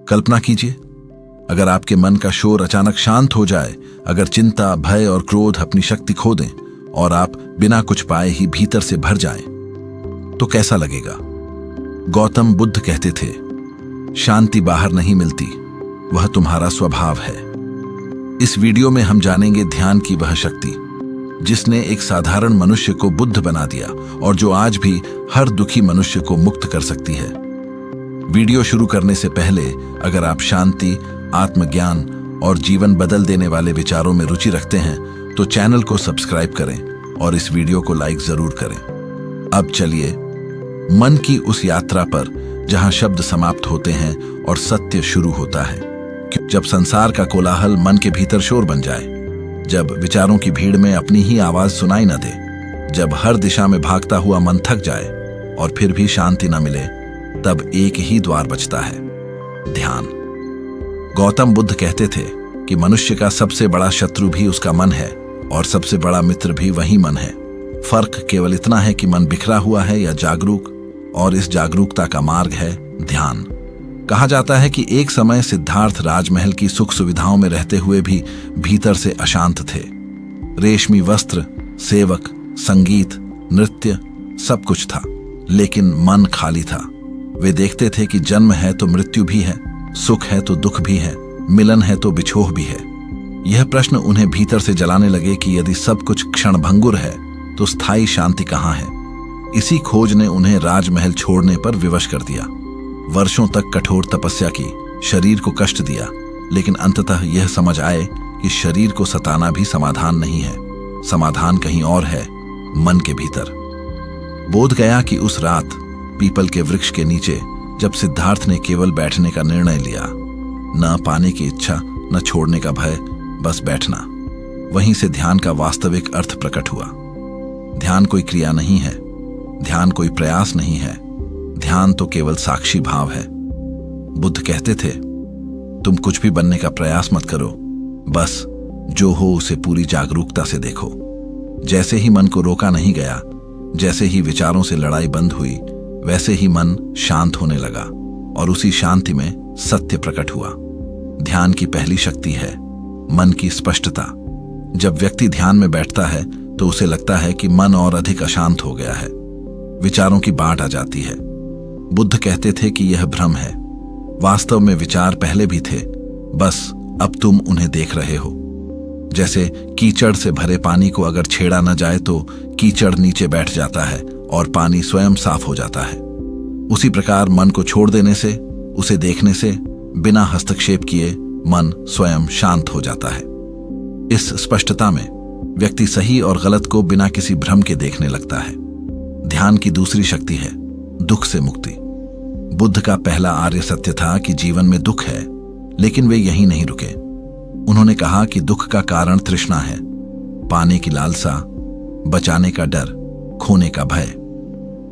कल्पना कीजिए, अगर आपके मन का शोर अचानक शांत हो जाए, अगर चिंता, भय और क्रोध अपनी शक्ति खो दें और आप बिना कुछ पाए ही भीतर से भर जाएं, तो कैसा लगेगा? गौतम बुद्ध कहते थे, शांति बाहर नहीं मिलती, वह तुम्हारा स्वभाव है। इस वीडियो में हम जानेंगे ध्यान की वह शक्ति जिसने एक साधारण मनुष्य को बुद्ध बना दिया और जो आज भी हर दुखी मनुष्य को मुक्त कर सकती है। वीडियो शुरू करने से पहले अगर आप शांति, आत्मज्ञान और जीवन बदल देने वाले विचारों में रुचि रखते हैं तो चैनल को सब्सक्राइब करें और इस वीडियो को लाइक जरूर करें। अब चलिए मन की उस यात्रा पर जहां शब्द समाप्त होते हैं और सत्य शुरू होता है। जब संसार का कोलाहल मन के भीतर शोर बन जाए, जब विचारों की भीड़ में अपनी ही आवाज सुनाई न दे, जब हर दिशा में भागता हुआ मन थक जाए और फिर भी शांति न मिले, तब एक ही द्वार बचता है, ध्यान। गौतम बुद्ध कहते थे कि मनुष्य का सबसे बड़ा शत्रु भी उसका मन है और सबसे बड़ा मित्र भी वही मन है। फर्क केवल इतना है कि मन बिखरा हुआ है या जागरूक, और इस जागरूकता का मार्ग है ध्यान। कहा जाता है कि एक समय सिद्धार्थ राजमहल की सुख सुविधाओं में रहते हुए भी भीतर से अशांत थे। रेशमी वस्त्र, सेवक, संगीत, नृत्य, सब कुछ था, लेकिन मन खाली था। वे देखते थे कि जन्म है तो मृत्यु भी है, सुख है तो दुख भी है, मिलन है तो बिछोह भी है। यह प्रश्न उन्हें भीतर से जलाने लगे कि यदि सब कुछ क्षणभंगुर है तो स्थायी शांति कहाँ है। इसी खोज ने उन्हें राजमहल छोड़ने पर विवश कर दिया। वर्षों तक कठोर तपस्या की, शरीर को कष्ट दिया, लेकिन अंततः यह समझ आए कि शरीर को सताना भी समाधान नहीं है। समाधान कहीं और है, मन के भीतर। बोध गया कि उस रात पीपल के वृक्ष के नीचे जब सिद्धार्थ ने केवल बैठने का निर्णय लिया, न पाने की इच्छा, न छोड़ने का भय, बस बैठना, वहीं से ध्यान का वास्तविक अर्थ प्रकट हुआ। ध्यान कोई क्रिया नहीं है, ध्यान कोई प्रयास नहीं है, ध्यान तो केवल साक्षी भाव है। बुद्ध कहते थे, तुम कुछ भी बनने का प्रयास मत करो, बस जो हो उसे पूरी जागरूकता से देखो। जैसे ही मन को रोका नहीं गया, जैसे ही विचारों से लड़ाई बंद हुई, वैसे ही मन शांत होने लगा और उसी शांति में सत्य प्रकट हुआ। ध्यान की पहली शक्ति है मन की स्पष्टता। जब व्यक्ति ध्यान में बैठता है तो उसे लगता है कि मन और अधिक अशांत हो गया है, विचारों की बाढ़ आ जाती है। बुद्ध कहते थे कि यह भ्रम है, वास्तव में विचार पहले भी थे, बस अब तुम उन्हें देख रहे हो। जैसे कीचड़ से भरे पानी को अगर छेड़ा न जाए तो कीचड़ नीचे बैठ जाता है और पानी स्वयं साफ हो जाता है। उसी प्रकार मन को छोड़ देने से, उसे देखने से, बिना हस्तक्षेप किए मन स्वयं शांत हो जाता है। इस स्पष्टता में व्यक्ति सही और गलत को बिना किसी भ्रम के देखने लगता है। ध्यान की दूसरी शक्ति है दुख से मुक्ति। बुद्ध का पहला आर्य सत्य था कि जीवन में दुख है, लेकिन वे यहीं नहीं रुके। उन्होंने कहा कि दुख का कारण तृष्णा है, पाने की लालसा, बचाने का डर, खोने का भय।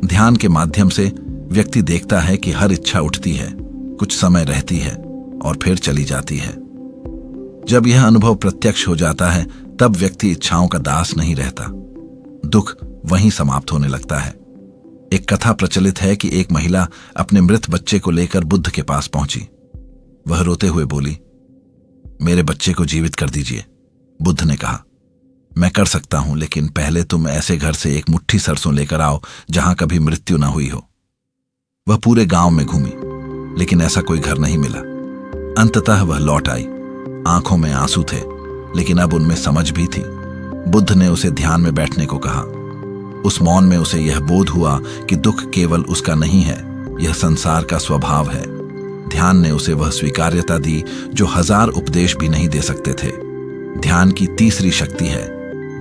ध्यान के माध्यम से व्यक्ति देखता है कि हर इच्छा उठती है, कुछ समय रहती है और फिर चली जाती है। जब यह अनुभव प्रत्यक्ष हो जाता है तब व्यक्ति इच्छाओं का दास नहीं रहता, दुख वहीं समाप्त होने लगता है। एक कथा प्रचलित है कि एक महिला अपने मृत बच्चे को लेकर बुद्ध के पास पहुंची। वह रोते हुए बोली, मेरे बच्चे को जीवित कर दीजिए। बुद्ध ने कहा, मैं कर सकता हूं, लेकिन पहले तुम ऐसे घर से एक मुट्ठी सरसों लेकर आओ जहां कभी मृत्यु ना हुई हो। वह पूरे गांव में घूमी, लेकिन ऐसा कोई घर नहीं मिला। अंततः वह लौट आई। आंखों में आंसू थे, लेकिन अब उनमें समझ भी थी। बुद्ध ने उसे ध्यान में बैठने को कहा। उस मौन में उसे यह बोध हुआ कि दुख केवल उसका नहीं है, यह संसार का स्वभाव है। ध्यान ने उसे वह स्वीकार्यता दी जो हजार उपदेश भी नहीं दे सकते थे। ध्यान की तीसरी शक्ति है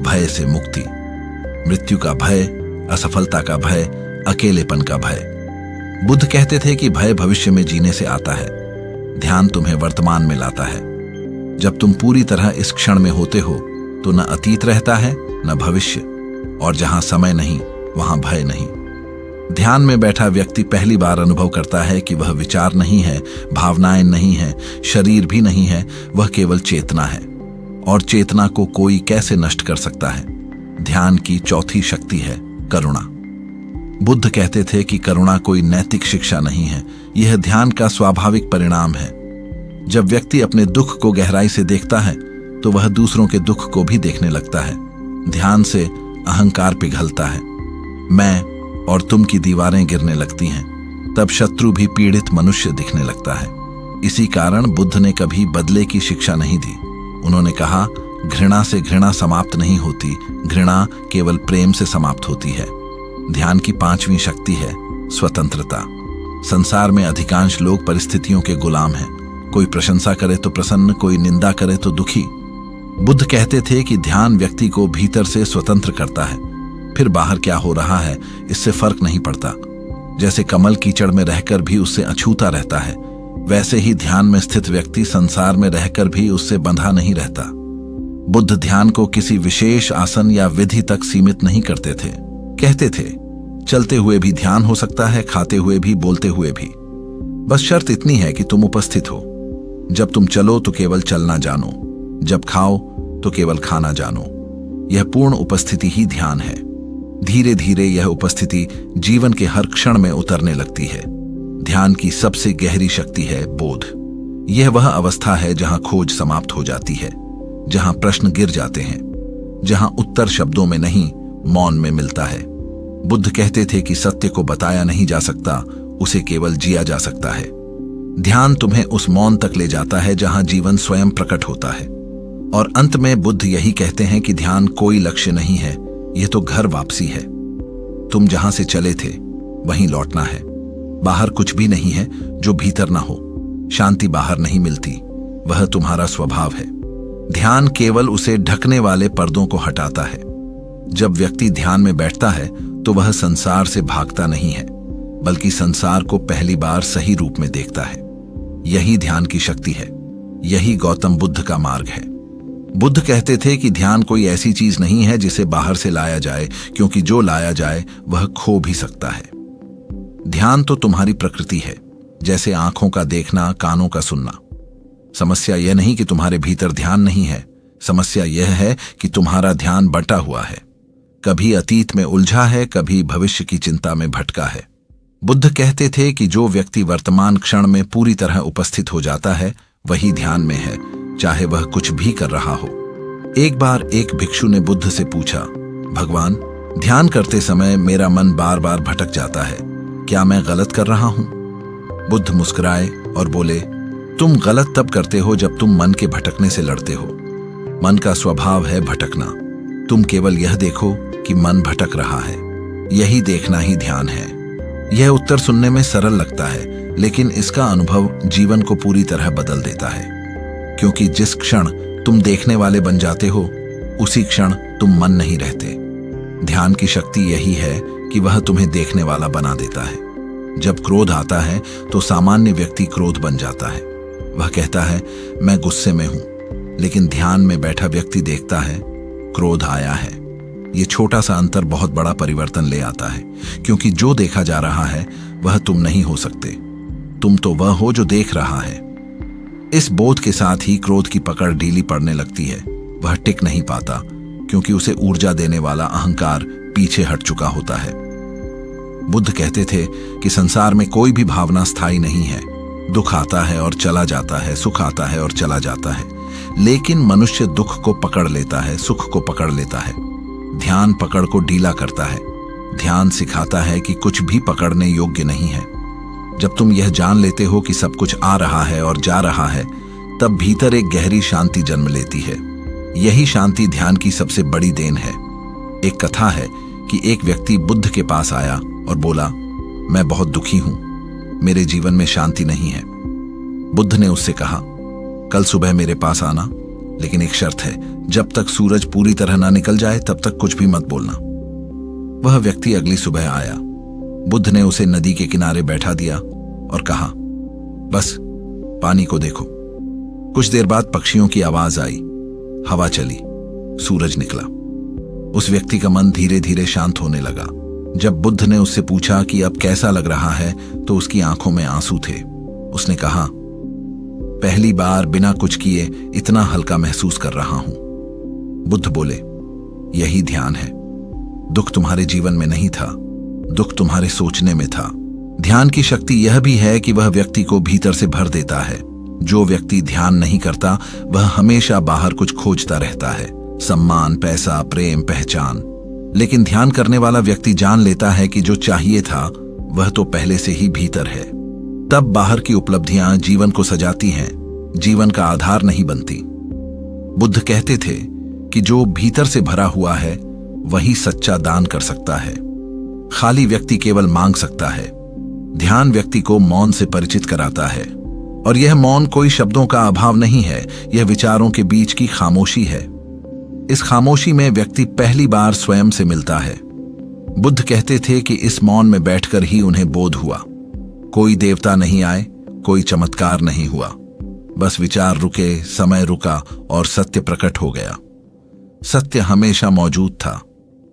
भय से मुक्ति। मृत्यु का भय, असफलता का भय, अकेलेपन का भय। बुद्ध कहते थे कि भय भविष्य में जीने से आता है, ध्यान तुम्हें वर्तमान में लाता है। जब तुम पूरी तरह इस क्षण में होते हो तो न अतीत रहता है न भविष्य, और जहां समय नहीं वहां भय नहीं। ध्यान में बैठा व्यक्ति पहली बार अनुभव करता है कि वह विचार नहीं है, भावनाएं नहीं है, शरीर भी नहीं है, वह केवल चेतना है। और चेतना को कोई कैसे नष्ट कर सकता है? ध्यान की चौथी शक्ति है करुणा। बुद्ध कहते थे कि करुणा कोई नैतिक शिक्षा नहीं है, यह ध्यान का स्वाभाविक परिणाम है। जब व्यक्ति अपने दुख को गहराई से देखता है तो वह दूसरों के दुख को भी देखने लगता है। ध्यान से अहंकार पिघलता है, मैं और तुम की दीवारें गिरने लगती हैं। तब शत्रु भी पीड़ित मनुष्य दिखने लगता है। इसी कारण बुद्ध ने कभी बदले की शिक्षा नहीं दी। उन्होंने कहा, घृणा से घृणा समाप्त नहीं होती, घृणा केवल प्रेम से समाप्त होती है। ध्यान की 5वीं शक्ति है स्वतंत्रता। संसार में अधिकांश लोग परिस्थितियों के गुलाम हैं। कोई प्रशंसा करे तो प्रसन्न, कोई निंदा करे तो दुखी। बुद्ध कहते थे कि ध्यान व्यक्ति को भीतर से स्वतंत्र करता है, फिर बाहर क्या हो रहा है इससे फर्क नहीं पड़ता। जैसे कमल कीचड़ में रहकर भी उससे अछूता रहता है, वैसे ही ध्यान में स्थित व्यक्ति संसार में रहकर भी उससे बंधा नहीं रहता। बुद्ध ध्यान को किसी विशेष आसन या विधि तक सीमित नहीं करते थे। कहते थे, चलते हुए भी ध्यान हो सकता है, खाते हुए भी, बोलते हुए भी। बस शर्त इतनी है कि तुम उपस्थित हो। जब तुम चलो तो केवल चलना जानो, जब खाओ तो केवल खाना जानो। यह पूर्ण उपस्थिति ही ध्यान है। धीरे धीरे यह उपस्थिति जीवन के हर क्षण में उतरने लगती है। ध्यान की सबसे गहरी शक्ति है बोध। यह वह अवस्था है जहां खोज समाप्त हो जाती है, जहां प्रश्न गिर जाते हैं, जहां उत्तर शब्दों में नहीं मौन में मिलता है। बुद्ध कहते थे कि सत्य को बताया नहीं जा सकता, उसे केवल जिया जा सकता है। ध्यान तुम्हें उस मौन तक ले जाता है जहां जीवन स्वयं प्रकट होता है। और अंत में बुद्ध यही कहते हैं कि ध्यान कोई लक्ष्य नहीं है, यह तो घर वापसी है। तुम जहां से चले थे वहीं लौटना है। बाहर कुछ भी नहीं है जो भीतर ना हो। शांति बाहर नहीं मिलती, वह तुम्हारा स्वभाव है। ध्यान केवल उसे ढकने वाले पर्दों को हटाता है। जब व्यक्ति ध्यान में बैठता है तो वह संसार से भागता नहीं है, बल्कि संसार को पहली बार सही रूप में देखता है। यही ध्यान की शक्ति है, यही गौतम बुद्ध का मार्ग है। बुद्ध कहते थे कि ध्यान कोई ऐसी चीज नहीं है जिसे बाहर से लाया जाए, क्योंकि जो लाया जाए वह खो भी सकता है। ध्यान तो तुम्हारी प्रकृति है, जैसे आंखों का देखना, कानों का सुनना। समस्या यह नहीं कि तुम्हारे भीतर ध्यान नहीं है, समस्या यह है कि तुम्हारा ध्यान बटा हुआ है। कभी अतीत में उलझा है, कभी भविष्य की चिंता में भटका है। बुद्ध कहते थे कि जो व्यक्ति वर्तमान क्षण में पूरी तरह उपस्थित हो जाता है वही ध्यान में है, चाहे वह कुछ भी कर रहा हो। एक बार एक भिक्षु ने बुद्ध से पूछा, भगवान, ध्यान करते समय मेरा मन बार बार भटक जाता है, क्या मैं गलत कर रहा हूं? बुद्ध मुस्कुराए और बोले, तुम गलत तब करते हो जब तुम मन के भटकने से लड़ते हो। मन का स्वभाव है भटकना। तुम केवल यह देखो कि मन भटक रहा है, यही देखना ही ध्यान है। यह उत्तर सुनने में सरल लगता है, लेकिन इसका अनुभव जीवन को पूरी तरह बदल देता है। क्योंकि जिस क्षण तुम देखने वाले बन जाते हो, उसी क्षण तुम मन नहीं रहते। ध्यान की शक्ति यही है कि वह तुम्हें देखने वाला बना देता है। जब क्रोध आता है तो सामान्य व्यक्ति क्रोध बन जाता है। वह कहता है, मैं गुस्से में हूं, लेकिन ध्यान में बैठा व्यक्ति देखता है, क्रोध आया है। ये छोटा सा अंतर बहुत बड़ा परिवर्तन ले आता है, क्योंकि जो देखा जा रहा है वह तुम नहीं हो सकते। तुम तो वह हो जो देख रहा है। इस बोध के साथ ही क्रोध की पकड़ ढीली पड़ने लगती है। वह टिक नहीं पाता, क्योंकि उसे ऊर्जा देने वाला अहंकार पीछे हट चुका होता है। बुद्ध कहते थे कि संसार में कोई भी भावना स्थायी नहीं है। दुख आता है और चला जाता है, सुख आता है और चला जाता है, लेकिन मनुष्य दुख को पकड़ लेता है, सुख को पकड़ लेता है। ध्यान पकड़ को ढीला करता है। ध्यान सिखाता है कि कुछ भी पकड़ने योग्य नहीं है। जब तुम यह जान लेते हो कि सब कुछ आ रहा है और जा रहा है, तब भीतर एक गहरी शांति जन्म लेती है। यही शांति ध्यान की सबसे बड़ी देन है। एक कथा है कि एक व्यक्ति बुद्ध के पास आया और बोला, मैं बहुत दुखी हूं, मेरे जीवन में शांति नहीं है। बुद्ध ने उससे कहा, कल सुबह मेरे पास आना, लेकिन एक शर्त है, जब तक सूरज पूरी तरह ना निकल जाए तब तक कुछ भी मत बोलना। वह व्यक्ति अगली सुबह आया। बुद्ध ने उसे नदी के किनारे बैठा दिया और कहा, बस पानी को देखो। कुछ देर बाद पक्षियों की आवाज आई, हवा चली, सूरज निकला। उस व्यक्ति का मन धीरे धीरे शांत होने लगा। जब बुद्ध ने उससे पूछा कि अब कैसा लग रहा है, तो उसकी आंखों में आंसू थे। उसने कहा, पहली बार बिना कुछ किए इतना हल्का महसूस कर रहा हूं। बुद्ध बोले, यही ध्यान है। दुख तुम्हारे जीवन में नहीं था, दुख तुम्हारे सोचने में था। ध्यान की शक्ति यह भी है कि वह व्यक्ति को भीतर से भर देता है। जो व्यक्ति ध्यान नहीं करता वह हमेशा बाहर कुछ खोजता रहता है, सम्मान, पैसा, प्रेम, पहचान। लेकिन ध्यान करने वाला व्यक्ति जान लेता है कि जो चाहिए था वह तो पहले से ही भीतर है। तब बाहर की उपलब्धियां जीवन को सजाती हैं, जीवन का आधार नहीं बनती। बुद्ध कहते थे कि जो भीतर से भरा हुआ है वही सच्चा दान कर सकता है। खाली व्यक्ति केवल मांग सकता है। ध्यान व्यक्ति को मौन से परिचित कराता है, और यह मौन कोई शब्दों का अभाव नहीं है, यह विचारों के बीच की खामोशी है। इस खामोशी में व्यक्ति पहली बार स्वयं से मिलता है। बुद्ध कहते थे कि इस मौन में बैठकर ही उन्हें बोध हुआ। कोई देवता नहीं आए, कोई चमत्कार नहीं हुआ, बस विचार रुके, समय रुका और सत्य प्रकट हो गया। सत्य हमेशा मौजूद था,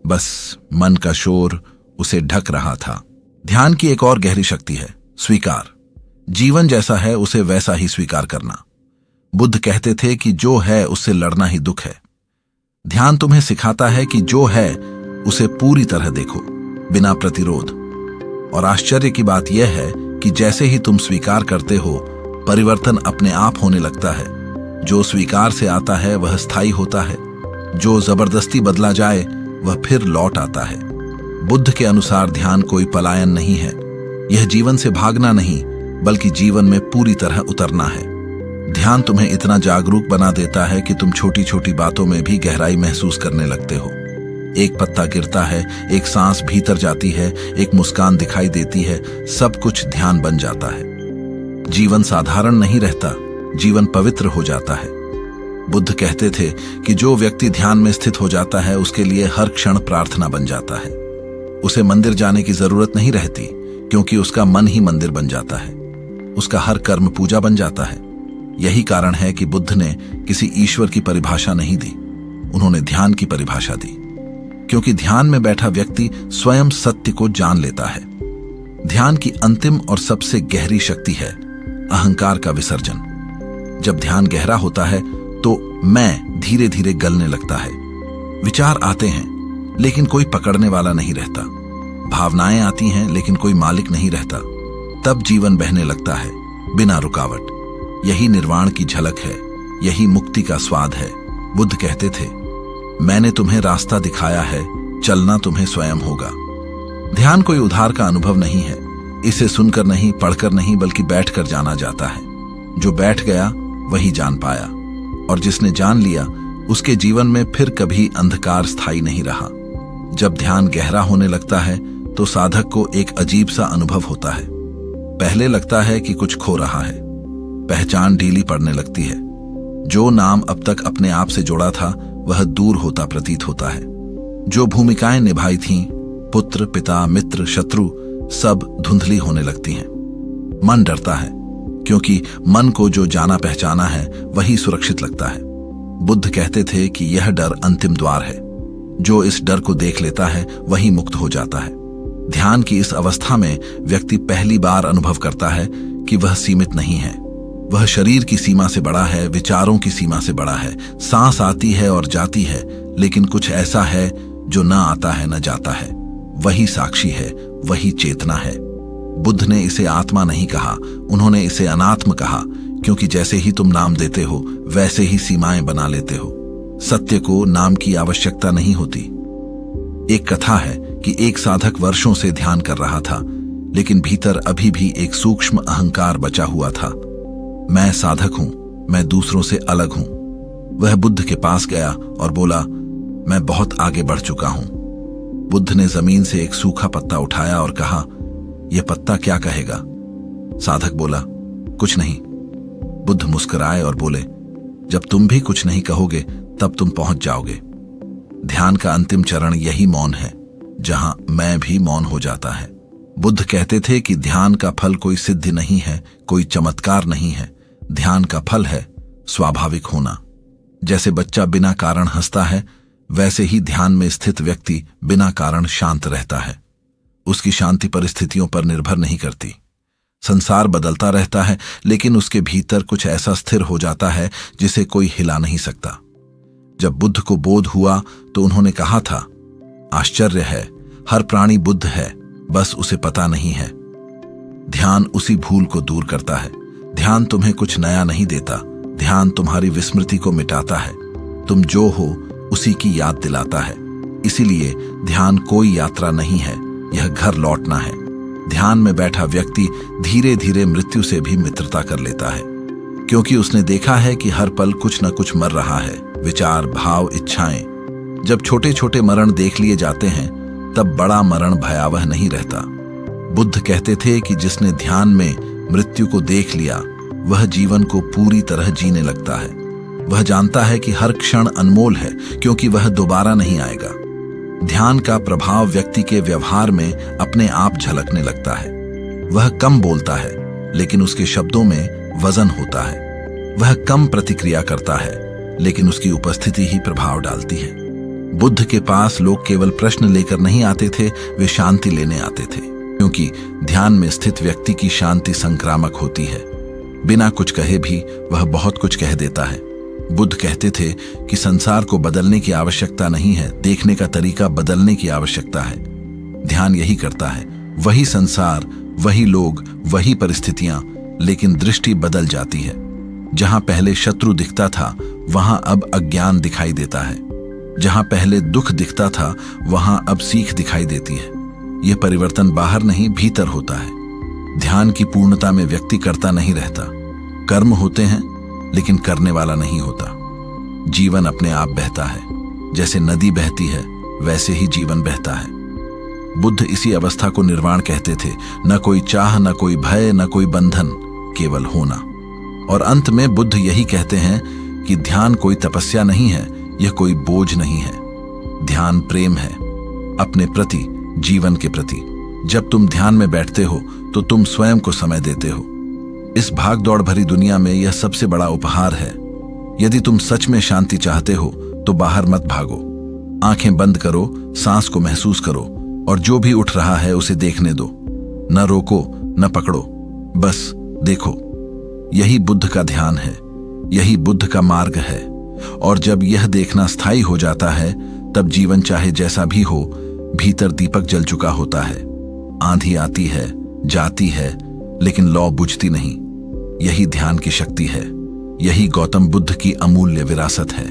बस मन का शोर उसे ढक रहा था। ध्यान की एक और गहरी शक्ति है, स्वीकार। जीवन जैसा है उसे वैसा ही स्वीकार करना। बुद्ध कहते थे कि जो है उससे लड़ना ही दुख है। ध्यान तुम्हें सिखाता है कि जो है उसे पूरी तरह देखो, बिना प्रतिरोध। और आश्चर्य की बात यह है कि जैसे ही तुम स्वीकार करते हो, परिवर्तन अपने आप होने लगता है। जो स्वीकार से आता है वह स्थायी होता है, जो जबरदस्ती बदला जाए वह फिर लौट आता है। बुद्ध के अनुसार ध्यान कोई पलायन नहीं है। यह जीवन से भागना नहीं, बल्कि जीवन में पूरी तरह उतरना है। ध्यान तुम्हें इतना जागरूक बना देता है कि तुम छोटी छोटी बातों में भी गहराई महसूस करने लगते हो। एक पत्ता गिरता है, एक सांस भीतर जाती है, एक मुस्कान दिखाई देती है, सब कुछ ध्यान बन जाता है। जीवन साधारण नहीं रहता, जीवन पवित्र हो जाता है। बुद्ध कहते थे कि जो व्यक्ति ध्यान में स्थित हो जाता है उसके लिए हर क्षण प्रार्थना बन जाता है। उसे मंदिर जाने की जरूरत नहीं रहती, क्योंकि उसका मन ही मंदिर बन जाता है। उसका हर कर्म पूजा बन जाता है। यही कारण है कि बुद्ध ने किसी ईश्वर की परिभाषा नहीं दी, उन्होंने ध्यान की परिभाषा दी। क्योंकि ध्यान में बैठा व्यक्ति स्वयं सत्य को जान लेता है। ध्यान की अंतिम और सबसे गहरी शक्ति है अहंकार का विसर्जन। जब ध्यान गहरा होता है तो मैं धीरे धीरे गलने लगता है। विचार आते हैं लेकिन कोई पकड़ने वाला नहीं रहता। भावनाएं आती हैं लेकिन कोई मालिक नहीं रहता। तब जीवन बहने लगता है बिना रुकावट। यही निर्वाण की झलक है, यही मुक्ति का स्वाद है। बुद्ध कहते थे, मैंने तुम्हें रास्ता दिखाया है, चलना तुम्हें स्वयं होगा। ध्यान कोई उधार का अनुभव नहीं है। इसे सुनकर नहीं, पढ़कर नहीं, बल्कि बैठकर जाना जाता है। जो बैठ गया वही जान पाया, और जिसने जान लिया उसके जीवन में फिर कभी अंधकार स्थायी नहीं रहा। जब ध्यान गहरा होने लगता है तो साधक को एक अजीब सा अनुभव होता है। पहले लगता है कि कुछ खो रहा है, पहचान ढीली पड़ने लगती है। जो नाम अब तक अपने आप से जोड़ा था वह दूर होता प्रतीत होता है। जो भूमिकाएं निभाई थीं, पुत्र, पिता, मित्र, शत्रु, सब धुंधली होने लगती हैं। मन डरता है, क्योंकि मन को जो जाना पहचाना है वही सुरक्षित लगता है। बुद्ध कहते थे कि यह डर अंतिम द्वार है। जो इस डर को देख लेता है वही मुक्त हो जाता है। ध्यान की इस अवस्था में व्यक्ति पहली बार अनुभव करता है कि वह सीमित नहीं है। वह शरीर की सीमा से बड़ा है, विचारों की सीमा से बड़ा है। सांस आती है और जाती है, लेकिन कुछ ऐसा है जो न आता है न जाता है। वही साक्षी है, वही चेतना है। बुद्ध ने इसे आत्मा नहीं कहा, उन्होंने इसे अनात्म कहा, क्योंकि जैसे ही तुम नाम देते हो वैसे ही सीमाएं बना लेते हो। सत्य को नाम की आवश्यकता नहीं होती। एक कथा है कि एक साधक वर्षों से ध्यान कर रहा था, लेकिन भीतर अभी भी एक सूक्ष्म अहंकार बचा हुआ था। मैं साधक हूं, मैं दूसरों से अलग हूं। वह बुद्ध के पास गया और बोला, मैं बहुत आगे बढ़ चुका हूं। बुद्ध ने जमीन से एक सूखा पत्ता उठाया और कहा, यह पत्ता क्या कहेगा? साधक बोला, कुछ नहीं। बुद्ध मुस्कुराए और बोले, जब तुम भी कुछ नहीं कहोगे तब तुम पहुंच जाओगे। ध्यान का अंतिम चरण यही मौन है, जहां मैं भी मौन हो जाता है। बुद्ध कहते थे कि ध्यान का फल कोई सिद्धि नहीं है, कोई चमत्कार नहीं है। ध्यान का फल है स्वाभाविक होना। जैसे बच्चा बिना कारण हंसता है, वैसे ही ध्यान में स्थित व्यक्ति बिना कारण शांत रहता है। उसकी शांति परिस्थितियों पर निर्भर नहीं करती। संसार बदलता रहता है, लेकिन उसके भीतर कुछ ऐसा स्थिर हो जाता है जिसे कोई हिला नहीं सकता। जब बुद्ध को बोध हुआ तो उन्होंने कहा था, आश्चर्य है, हर प्राणी बुद्ध है, बस उसे पता नहीं है। ध्यान उसी भूल को दूर करता है। ध्यान तुम्हें कुछ नया नहीं देता, ध्यान तुम्हारी विस्मृति को मिटाता है। तुम जो हो उसी की याद दिलाता है। इसीलिए ध्यान कोई यात्रा नहीं है, यह घर लौटना है। ध्यान में बैठा व्यक्ति धीरे धीरे मृत्यु से भी मित्रता कर लेता है, क्योंकि उसने देखा है कि हर पल कुछ न कुछ मर रहा है, विचार, भाव, इच्छाएं। जब छोटे छोटे मरण देख लिए जाते हैं तब बड़ा मरण भयावह नहीं रहता। बुद्ध कहते थे कि जिसने ध्यान में मृत्यु को देख लिया वह जीवन को पूरी तरह जीने लगता है। वह जानता है कि हर क्षण अनमोल है, क्योंकि वह दोबारा नहीं आएगा। ध्यान का प्रभाव व्यक्ति के व्यवहार में अपने आप झलकने लगता है। वह कम बोलता है, लेकिन उसके शब्दों में वजन होता है। वह कम प्रतिक्रिया करता है, लेकिन उसकी उपस्थिति ही प्रभाव डालती है। बुद्ध के पास लोग केवल प्रश्न लेकर नहीं आते थे, वे शांति लेने आते थे, क्योंकि ध्यान में स्थित व्यक्ति की शांति संक्रामक होती है। बिना कुछ कहे भी वह बहुत कुछ कह देता है। बुद्ध कहते थे कि संसार को बदलने की आवश्यकता नहीं है, देखने का तरीका बदलने की आवश्यकता है। ध्यान यही करता है, वही संसार, वही लोग, वही परिस्थितियां, लेकिन दृष्टि बदल जाती है। जहां पहले शत्रु दिखता था वहां अब अज्ञान दिखाई देता है। जहां पहले दुख दिखता था वहां अब सीख दिखाई देती है। यह परिवर्तन बाहर नहीं, भीतर होता है। ध्यान की पूर्णता में व्यक्ति करता नहीं रहता। कर्म होते हैं लेकिन करने वाला नहीं होता। जीवन अपने आप बहता है, जैसे नदी बहती है वैसे ही जीवन बहता है। बुद्ध इसी अवस्था को निर्वाण कहते थे। न कोई चाह, न कोई भय, न कोई बंधन, केवल होना। और अंत में बुद्ध यही कहते हैं कि ध्यान कोई तपस्या नहीं है, यह कोई बोझ नहीं है। ध्यान प्रेम है, अपने प्रति, जीवन के प्रति। जब तुम ध्यान में बैठते हो तो तुम स्वयं को समय देते हो। इस भाग दौड़ भरी दुनिया में यह सबसे बड़ा उपहार है। यदि तुम सच में शांति चाहते हो तो बाहर मत भागो। आंखें बंद करो, सांस को महसूस करो, और जो भी उठ रहा है उसे देखने दो। न रोको, न पकड़ो, बस देखो। यही बुद्ध का ध्यान है, यही बुद्ध का मार्ग है। और जब यह देखना स्थायी हो जाता है तब जीवन चाहे जैसा भी हो, भीतर दीपक जल चुका होता है। आंधी आती है, जाती है, लेकिन लौ बुझती नहीं। यही ध्यान की शक्ति है, यही गौतम बुद्ध की अमूल्य विरासत है।